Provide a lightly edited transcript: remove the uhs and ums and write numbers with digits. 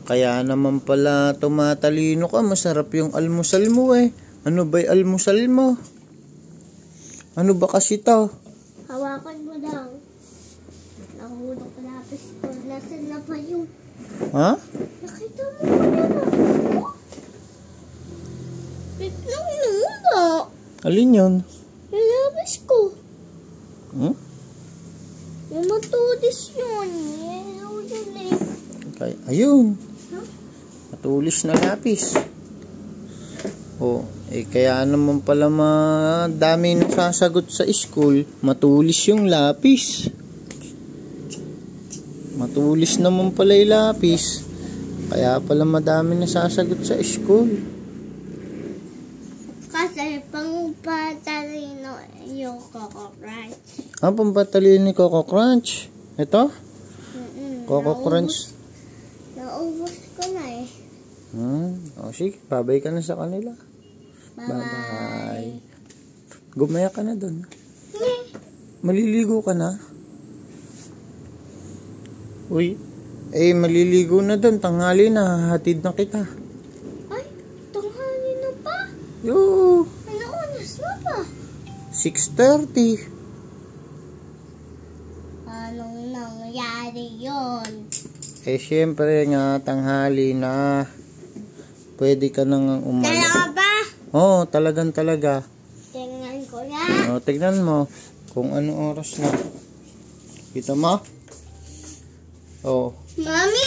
Kaya naman pala tumatalino ka. Masarap yung almusal mo eh. Ano ba'y almusal mo? Ano ba kasi to? Hawakan mo daw. Nahulog ko lapis ko. Nasaan na ba yung... Ha? Nakita mo ba yan ako? Biglang nuna. Alin yun? Yung lapis ko. Hmm? Yung matulis yun. Yellow yun eh. Okay. Ayun. Huh? Matulis na lapis. Oh, kaya naman pala madami nasasagot sa school. Matulis yung lapis. Matulis naman pala yung lapis. Kaya pala madami nasasagot sa school. Kasi pang patalino yung Coco Crunch. Ah, pampatalino ni Coco Crunch. Ito? Coco Crunch. Naubos ko na eh. O sige, babay ka na sa kanila. Bye-bye. Gumaya ka na doon. Maliligo ka na? Uy, maliligo na doon. Tanghali na. Hatid na kita. Ay, tanghali na pa? Yo! Ano oras na pa? 6:30. Anong nangyari yun? Siyempre nga, tanghali na. Pwede ka nang umalis. Talaga ba? Oo, talaga. Tingnan ko yan. O, tignan mo kung anong oras na. Kita mo? Oh. Mami,